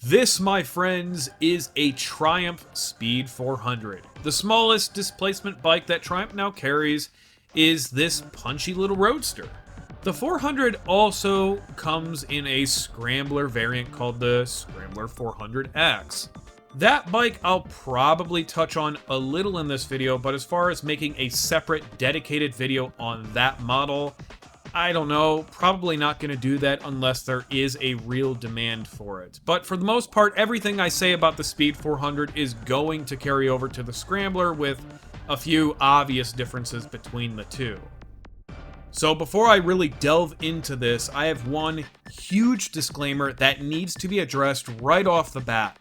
This, my friends, is a Triumph Speed 400. The smallest displacement bike that Triumph now carries is this punchy little Roadster. The 400 also comes in a Scrambler variant called the Scrambler 400X. That bike I'll probably touch on a little in this video, but as far as making a separate dedicated video on that model, I don't know, probably not going to do that unless there is a real demand for it. But for the most part, everything I say about the Speed 400 is going to carry over to the Scrambler with a few obvious differences between the two. So before I really delve into this, I have one huge disclaimer that needs to be addressed right off the bat.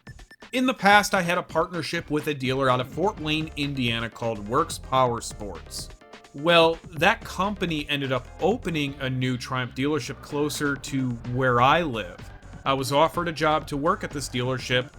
In the past, I had a partnership with a dealer out of Fort Wayne, Indiana called Works Power Sports. Well, that company ended up opening a new Triumph dealership closer to where I live. I was offered a job to work at this dealership,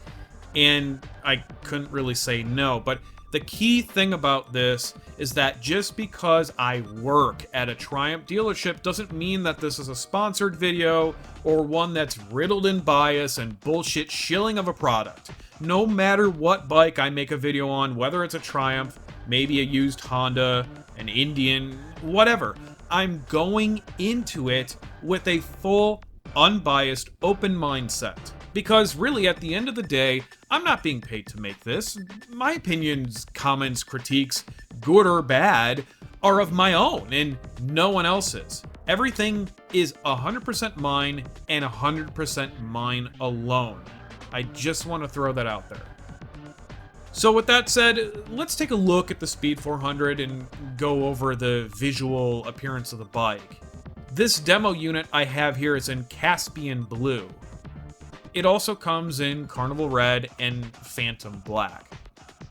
and I couldn't really say no. But the key thing about this is that just because I work at a Triumph dealership doesn't mean that this is a sponsored video or one that's riddled in bias and bullshit shilling of a product. No matter what bike I make a video on, whether it's a Triumph, maybe a used Honda, an Indian, whatever, I'm going into it with a full, unbiased, open mindset. Because really, at the end of the day, I'm not being paid to make this. My opinions, comments, critiques, good or bad, are of my own and no one else's. Everything is 100% mine and 100% mine alone. I just want to throw that out there. So with that said, let's take a look at the Speed 400 and go over the visual appearance of the bike. This demo unit I have here is in Caspian Blue. It also comes in Carnival Red and Phantom Black.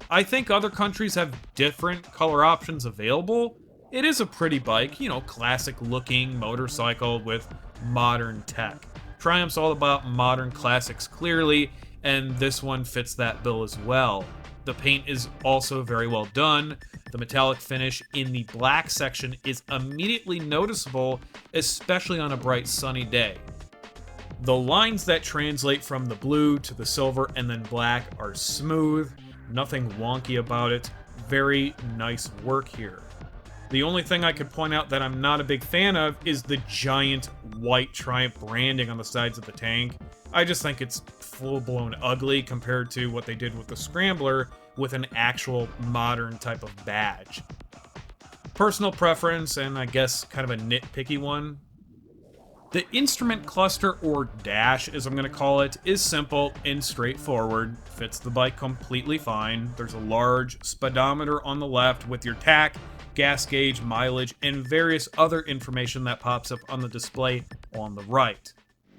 I think other countries have different color options available. It is a pretty bike, classic looking motorcycle with modern tech. Triumph's all about modern classics clearly, and this one fits that bill as well. The paint is also very well done. The metallic finish in the black section is immediately noticeable, especially on a bright sunny day. The lines that translate from the blue to the silver and then black are smooth, nothing wonky about it. Very nice work here. The only thing I could point out that I'm not a big fan of is the giant white Triumph branding on the sides of the tank. I just think it's full-blown ugly compared to what they did with the Scrambler with an actual modern type of badge. Personal preference, and I guess kind of a nitpicky one. The instrument cluster, or dash as I'm going to call it, is simple and straightforward. Fits the bike completely fine. There's a large speedometer on the left with your tach, gas gauge, mileage, and various other information that pops up on the display on the right.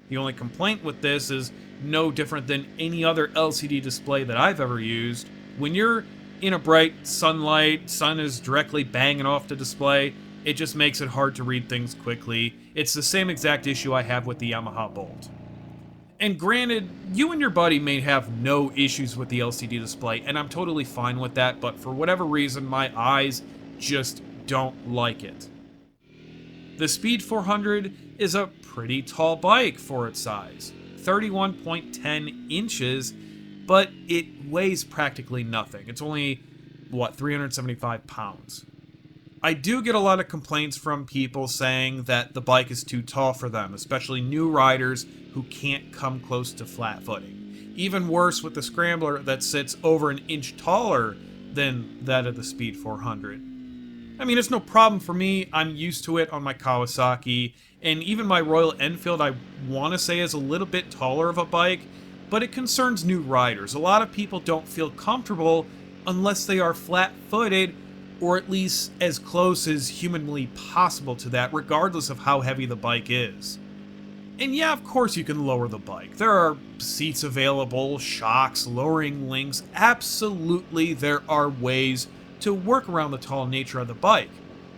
The only complaint with this is no different than any other LCD display that I've ever used. When you're in a bright sunlight, sun is directly banging off the display, it just makes it hard to read things quickly. It's the same exact issue I have with the Yamaha Bolt. And granted, you and your buddy may have no issues with the LCD display, and I'm totally fine with that, but for whatever reason, my eyes just don't like it. The Speed 400 is a pretty tall bike for its size, 31.10 inches, but it weighs practically nothing. It's only, 375 pounds. I do get a lot of complaints from people saying that the bike is too tall for them, especially new riders who can't come close to flat footing. Even worse with the Scrambler that sits over an inch taller than that of the Speed 400. I mean, it's no problem for me. I'm used to it on my Kawasaki, and even my Royal Enfield I want to say is a little bit taller of a bike, but it concerns new riders. A lot of people don't feel comfortable unless they are flat-footed, or at least as close as humanly possible to that, regardless of how heavy the bike is. And yeah, of course you can lower the bike. There are seats available, shocks, lowering links. Absolutely, there are ways to work around the tall nature of the bike.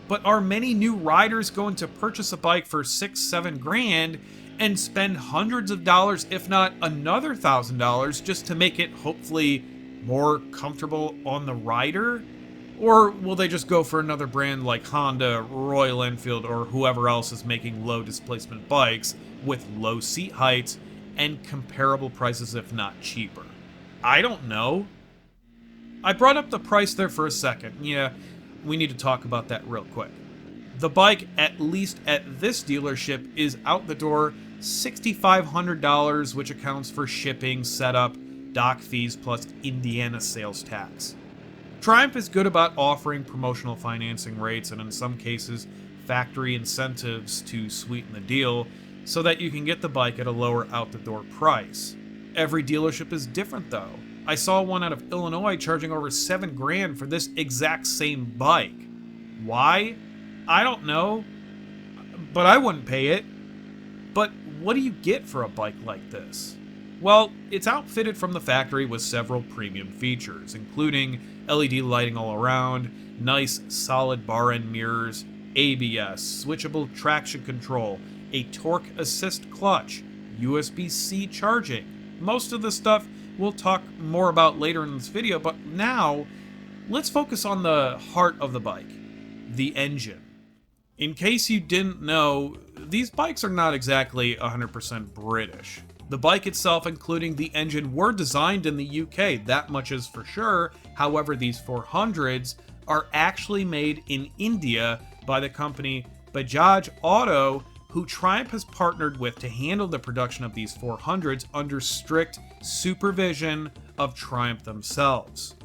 But are many new riders going to purchase a bike for $6-7 grand and spend hundreds of dollars, if not another $1,000, just to make it hopefully more comfortable on the rider? Or will they just go for another brand like Honda, Royal Enfield, or whoever else is making low displacement bikes with low seat heights and comparable prices, if not cheaper. I don't know. I brought up the price there for a second. Yeah, we need to talk about that real quick. The bike, at least at this dealership, is out the door $6,500, which accounts for shipping, setup, dock fees, plus Indiana sales tax. Triumph is good about offering promotional financing rates and in some cases factory incentives to sweeten the deal so that you can get the bike at a lower out-the-door price. Every dealership is different though. I saw one out of Illinois charging over $7,000 for this exact same bike. Why? I don't know, but I wouldn't pay it. But what do you get for a bike like this? Well, it's outfitted from the factory with several premium features, including LED lighting all around, nice solid bar end mirrors, ABS, switchable traction control, a torque assist clutch, USB-C charging. Most of the stuff we'll talk more about later in this video, but now let's focus on the heart of the bike, the engine. In case you didn't know, these bikes are not exactly 100% British. The bike itself, including the engine, were designed in the UK, that much is for sure. However, these 400s are actually made in India by the company Bajaj Auto, who Triumph has partnered with to handle the production of these 400s under strict supervision of Triumph themselves.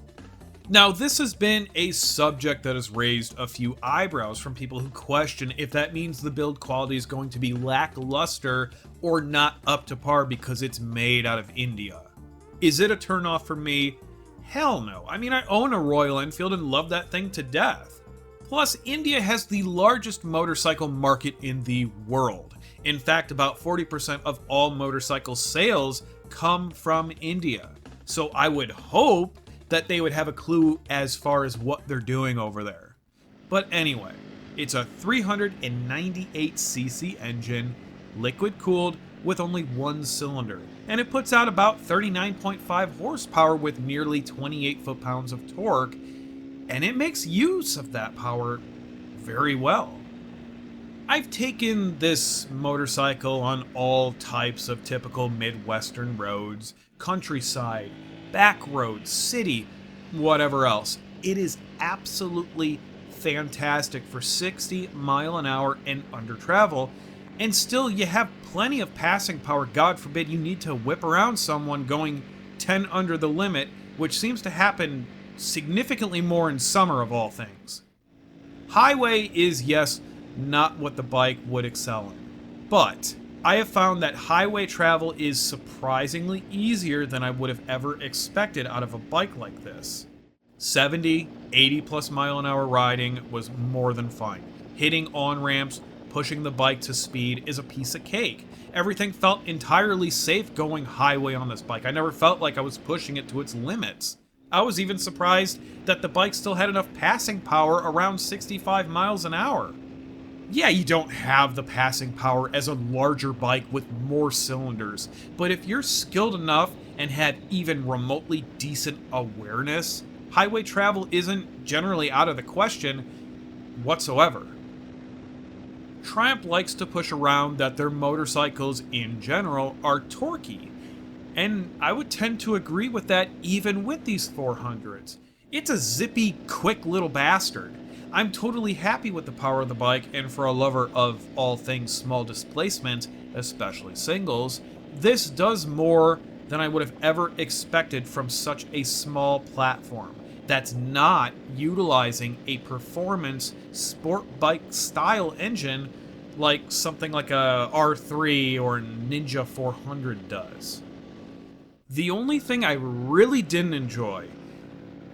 Now, this has been a subject that has raised a few eyebrows from people who question if that means the build quality is going to be lackluster or not up to par because it's made out of India. Is it a turnoff for me? Hell no. I mean, I own a Royal Enfield and love that thing to death. Plus, India has the largest motorcycle market in the world. In fact, about 40% of all motorcycle sales come from India. So I would hope that they would have a clue as far as what they're doing over there. But anyway, it's a 398cc engine, liquid cooled with only one cylinder, and it puts out about 39.5 horsepower with nearly 28 foot-pounds of torque, and it makes use of that power very well. I've taken this motorcycle on all types of typical Midwestern roads, countryside, back roads, city, whatever else. It is absolutely fantastic for 60 mile an hour and under travel, and still you have plenty of passing power. God forbid you need to whip around someone going 10 under the limit, which seems to happen significantly more in summer of all things. Highway is, yes, not what the bike would excel in, but I have found that highway travel is surprisingly easier than I would have ever expected out of a bike like this. 70, 80 plus mile an hour riding was more than fine. Hitting on-ramps, pushing the bike to speed is a piece of cake. Everything felt entirely safe going highway on this bike. I never felt like I was pushing it to its limits. I was even surprised that the bike still had enough passing power around 65 miles an hour. Yeah, you don't have the passing power as a larger bike with more cylinders, but if you're skilled enough and have even remotely decent awareness, highway travel isn't generally out of the question whatsoever. Triumph likes to push around that their motorcycles in general are torquey, and I would tend to agree with that even with these 400s. It's a zippy, quick little bastard. I'm totally happy with the power of the bike, and for a lover of all things small displacement, especially singles, this does more than I would have ever expected from such a small platform that's not utilizing a performance sport bike style engine like something like a R3 or Ninja 400 does. The only thing I really didn't enjoy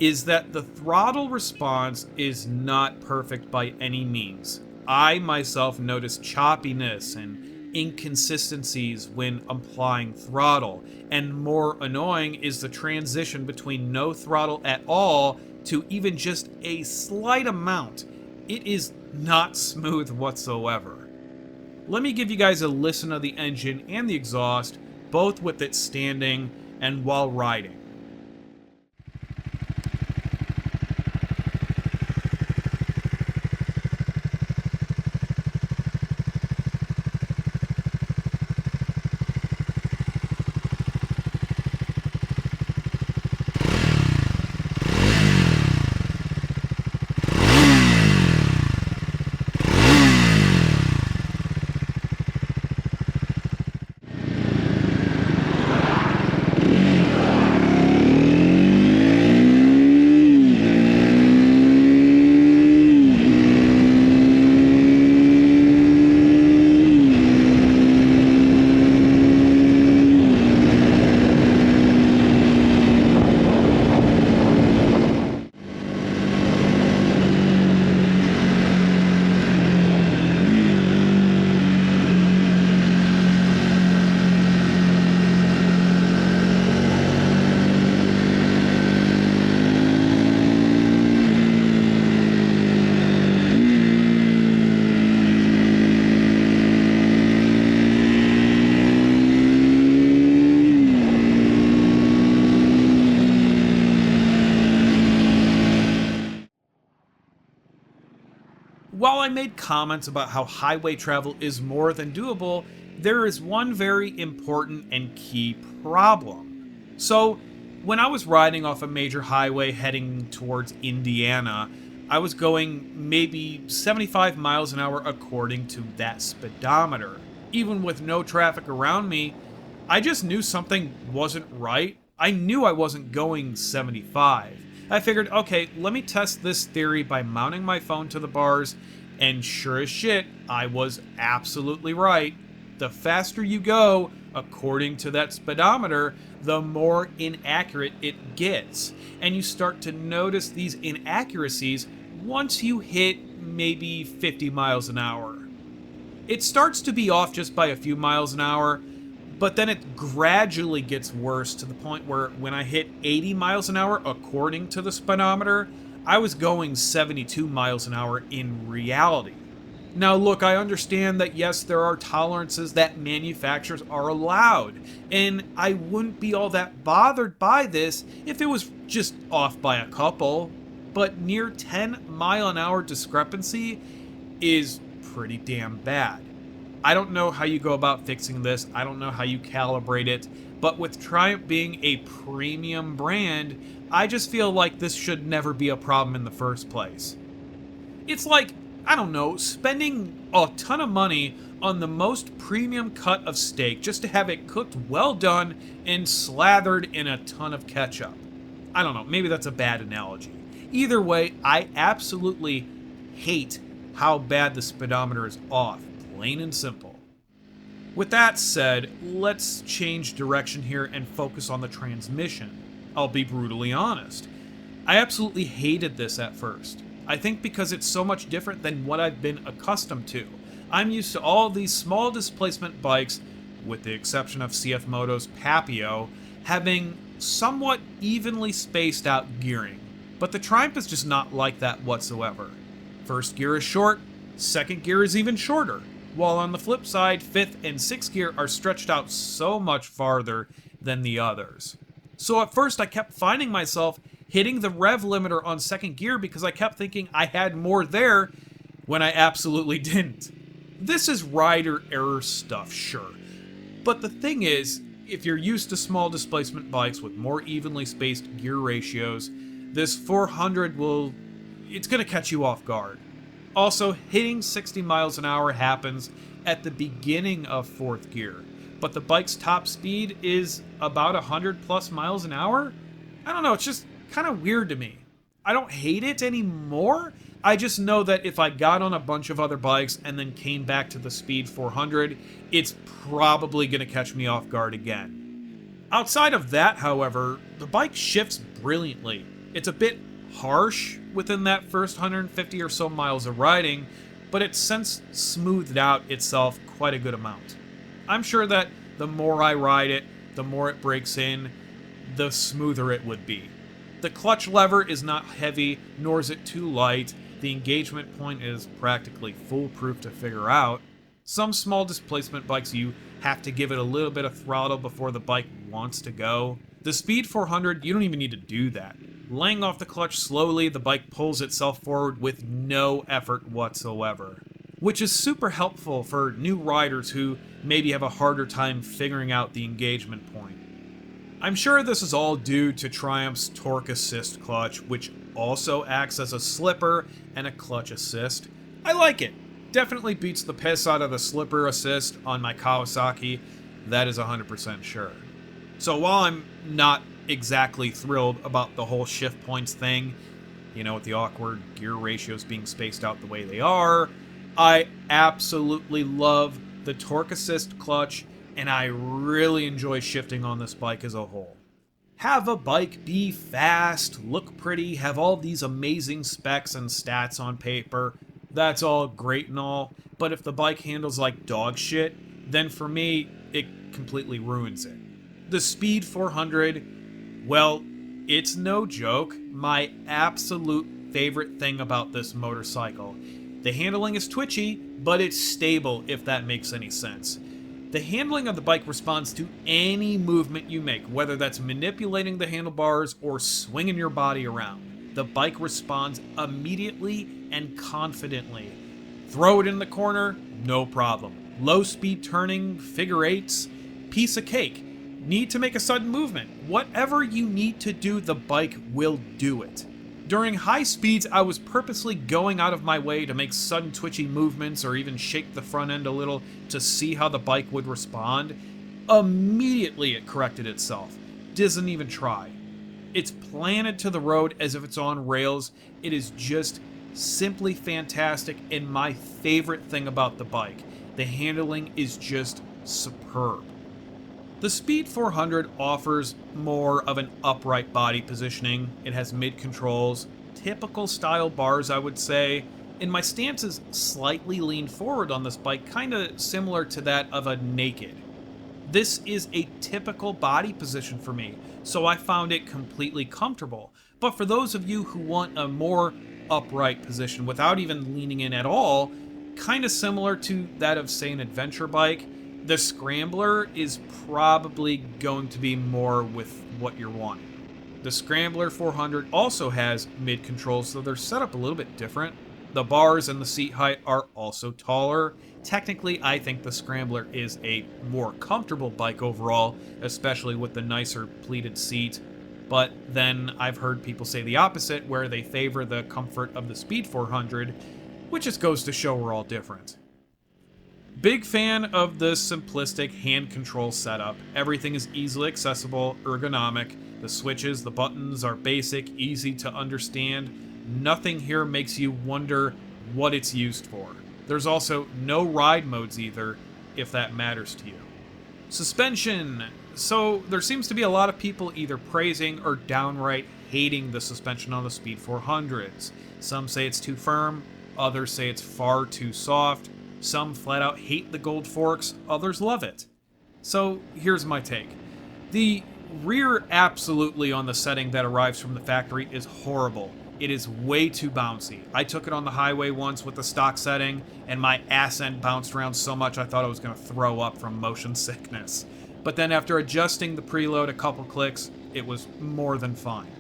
is that the throttle response is not perfect by any means. I myself noticed choppiness and inconsistencies when applying throttle, and more annoying is the transition between no throttle at all to even just a slight amount. It is not smooth whatsoever. Let me give you guys a listen of the engine and the exhaust, both with it standing and while riding. while I made comments about how highway travel is more than doable, there is one very important and key problem. So, when I was riding off a major highway heading towards Indiana, I was going maybe 75 miles an hour according to that speedometer. Even with no traffic around me, I just knew something wasn't right. I knew I wasn't going 75. I figured, okay, let me test this theory by mounting my phone to the bars, and sure as shit, I was absolutely right. The faster you go, according to that speedometer, the more inaccurate it gets. And you start to notice these inaccuracies once you hit maybe 50 miles an hour. It starts to be off just by a few miles an hour, but then it gradually gets worse to the point where when I hit 80 miles an hour, according to the speedometer, I was going 72 miles an hour in reality. Now look, I understand that yes, there are tolerances that manufacturers are allowed, and I wouldn't be all that bothered by this if it was just off by a couple, but near 10 mile an hour discrepancy is pretty damn bad. I don't know how you go about fixing this, I don't know how you calibrate it, but with Triumph being a premium brand, I just feel like this should never be a problem in the first place. It's like, I don't know, spending a ton of money on the most premium cut of steak just to have it cooked well done and slathered in a ton of ketchup. I don't know, maybe that's a bad analogy. Either way, I absolutely hate how bad the speedometer is off, plain and simple. With that said, let's change direction here and focus on the transmission. I'll be brutally honest. I absolutely hated this at first. I think because it's so much different than what I've been accustomed to. I'm used to all these small displacement bikes, with the exception of CF Moto's Papio, having somewhat evenly spaced out gearing. But the Triumph is just not like that whatsoever. First gear is short, second gear is even shorter, while on the flip side, fifth and sixth gear are stretched out so much farther than the others. So at first I kept finding myself hitting the rev limiter on second gear because I kept thinking I had more there when I absolutely didn't. This is rider error stuff, sure. But the thing is, if you're used to small displacement bikes with more evenly spaced gear ratios, this 400 it's going to catch you off guard. Also, hitting 60 miles an hour happens at the beginning of fourth gear, but the bike's top speed is about 100 plus miles an hour? I don't know, it's just kind of weird to me. I don't hate it anymore. I just know that if I got on a bunch of other bikes and then came back to the Speed 400, it's probably going to catch me off guard again. Outside of that, however, the bike shifts brilliantly. It's a bit harsh within that first 150 or so miles of riding, but it's since smoothed out itself quite a good amount. I'm sure that the more I ride it, the more it breaks in, the smoother it would be. The clutch lever is not heavy, nor is it too light. The engagement point is practically foolproof to figure out. Some small displacement bikes, you have to give it a little bit of throttle before the bike wants to go. The Speed 400, you don't even need to do that. Laying off the clutch slowly, the bike pulls itself forward with no effort whatsoever, which is super helpful for new riders who maybe have a harder time figuring out the engagement point. I'm sure this is all due to Triumph's torque assist clutch, which also acts as a slipper and a clutch assist. I like it. Definitely beats the piss out of the slipper assist on my Kawasaki, that is 100% sure. So while I'm not exactly thrilled about the whole shift points thing, with the awkward gear ratios being spaced out the way they are, I absolutely love the torque assist clutch, and I really enjoy shifting on this bike as a whole. Have a bike be fast, look pretty, have all these amazing specs and stats on paper, that's all great and all, but if the bike handles like dog shit, then for me, it completely ruins it. The Speed 400, well, it's no joke, my absolute favorite thing about this motorcycle. The handling is twitchy, but it's stable, if that makes any sense. The handling of the bike responds to any movement you make, whether that's manipulating the handlebars or swinging your body around. The bike responds immediately and confidently. Throw it in the corner, no problem. Low speed turning, figure eights, piece of cake. Need to make a sudden movement. Whatever you need to do, the bike will do it. During high speeds, I was purposely going out of my way to make sudden twitchy movements or even shake the front end a little to see how the bike would respond. Immediately it corrected itself. Doesn't even try. It's planted to the road as if it's on rails. It is just simply fantastic and my favorite thing about the bike. The handling is just superb. The Speed 400 offers more of an upright body positioning. It has mid controls, typical style bars I would say, and my stance is slightly leaned forward on this bike, kinda similar to that of a Naked. This is a typical body position for me, so I found it completely comfortable. But for those of you who want a more upright position without even leaning in at all, kind of similar to that of, say, an adventure bike, the Scrambler is probably going to be more with what you're wanting. The Scrambler 400 also has mid controls, so they're set up a little bit different. The bars and the seat height are also taller. Technically, I think the Scrambler is a more comfortable bike overall, especially with the nicer pleated seat. But then I've heard people say the opposite, where they favor the comfort of the Speed 400, which just goes to show we're all different. Big fan of the simplistic hand control setup. Everything is easily accessible, ergonomic. The switches, the buttons are basic, easy to understand. Nothing here makes you wonder what it's used for. There's also no ride modes either, if that matters to you. Suspension. So there seems to be a lot of people either praising or downright hating the suspension on the Speed 400s. Some say it's too firm, others say it's far too soft. Some flat out hate the gold forks, others love it. So here's my take. The rear absolutely on the setting that arrives from the factory is horrible. It is way too bouncy. I took it on the highway once with the stock setting, and my ass end bounced around so much I thought I was going to throw up from motion sickness. But then after adjusting the preload a couple clicks, it was more than fine.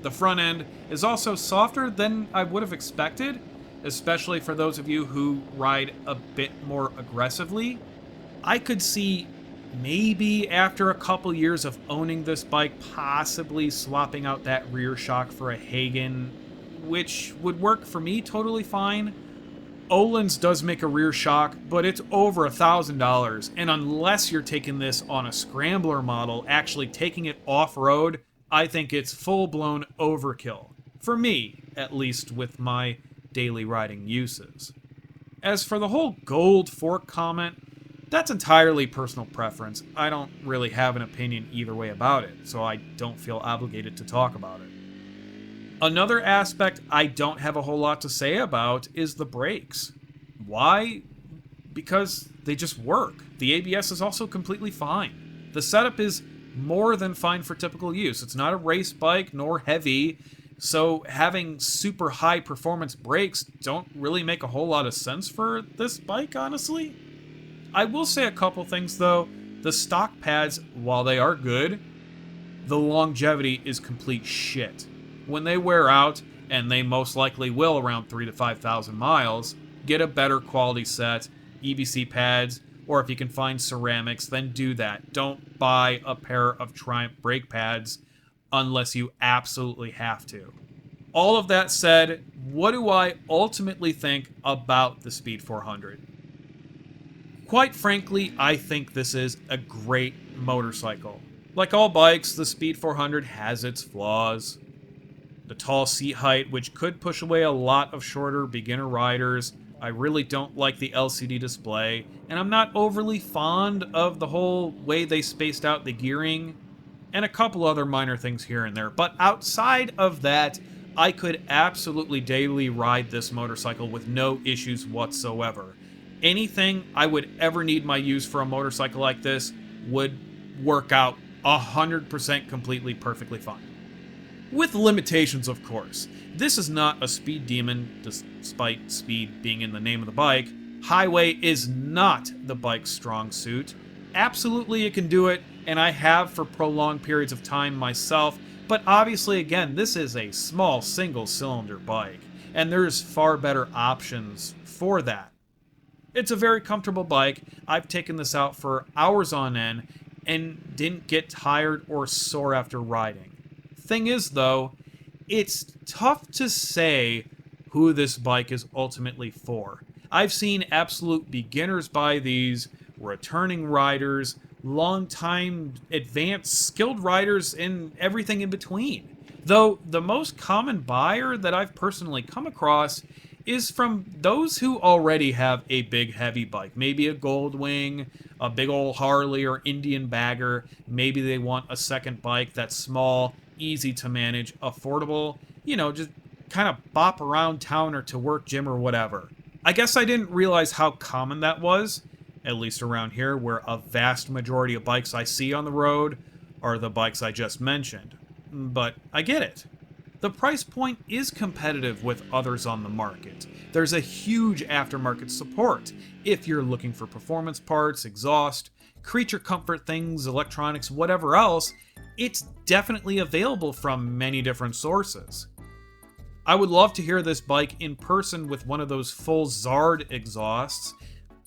The front end is also softer than I would have expected, especially for those of you who ride a bit more aggressively. I could see maybe after a couple years of owning this bike, possibly swapping out that rear shock for a Hagen, which would work for me totally fine. Öhlins does make a rear shock, but it's over $1,000, and unless you're taking this on a Scrambler model, actually taking it off-road, I think it's full-blown overkill. For me, at least with my daily riding uses. As for the whole gold fork comment, that's entirely personal preference. I don't really have an opinion either way about it, so I don't feel obligated to talk about it. Another aspect I don't have a whole lot to say about is the brakes. Why? Because they just work. The ABS is also completely fine. The setup is more than fine for typical use. It's not a race bike, nor heavy, so having super high performance brakes don't really make a whole lot of sense for this bike, honestly. I will say a couple things though. The stock pads, while they are good, the longevity is complete shit. When they wear out, and they most likely will around 3,000 to 5,000 miles, get a better quality set, EBC pads, or if you can find ceramics, then do that. Don't buy a pair of Triumph brake pads unless you absolutely have to. All of that said, what do I ultimately think about the Speed 400? Quite frankly, I think this is a great motorcycle. Like all bikes, the Speed 400 has its flaws. The tall seat height, which could push away a lot of shorter beginner riders. I really don't like the LCD display, and I'm not overly fond of the whole way they spaced out the gearing, and a couple other minor things here and there. But outside of that, I could absolutely daily ride this motorcycle with no issues whatsoever. Anything I would ever need my use for a motorcycle like this would work out 100% completely perfectly fine. With limitations, of course. This is not a speed demon, despite speed being in the name of the bike. Highway is not the bike's strong suit. Absolutely it can do it, and I have for prolonged periods of time myself, but obviously, again, this is a small single-cylinder bike, and there's far better options for that. It's a very comfortable bike. I've taken this out for hours on end and didn't get tired or sore after riding. Thing is, though, it's tough to say who this bike is ultimately for. I've seen absolute beginners buy these, returning riders, long-time advanced skilled riders, and everything in between. Though the most common buyer that I've personally come across is from those who already have a big heavy bike. Maybe a Goldwing, a big old Harley or Indian Bagger. Maybe they want a second bike that's small, easy to manage, affordable, just kind of bop around town or to work, gym, or whatever. I guess I didn't realize how common that was, at least around here, where a vast majority of bikes I see on the road are the bikes I just mentioned. But I get it. The price point is competitive with others on the market. There's a huge aftermarket support if you're looking for performance parts, exhaust, creature comfort things, electronics, whatever else. It's definitely available from many different sources. I would love to hear this bike in person with one of those full Zard exhausts.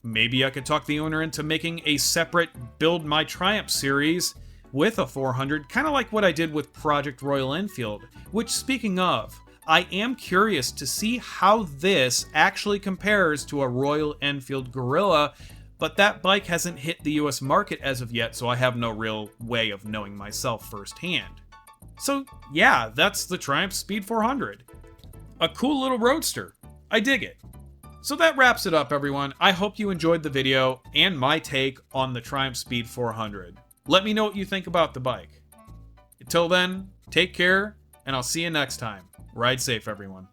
Maybe I could talk the owner into making a separate Build My Triumph series with a 400, kind of like what I did with Project Royal Enfield, which, speaking of, I am curious to see how this actually compares to a Royal Enfield Gorilla, but that bike hasn't hit the US market as of yet, so I have no real way of knowing myself firsthand. So yeah, that's the Triumph Speed 400. A cool little roadster. I dig it. So that wraps it up, everyone. I hope you enjoyed the video and my take on the Triumph Speed 400. Let me know what you think about the bike. Until then, take care, and I'll see you next time. Ride safe, everyone.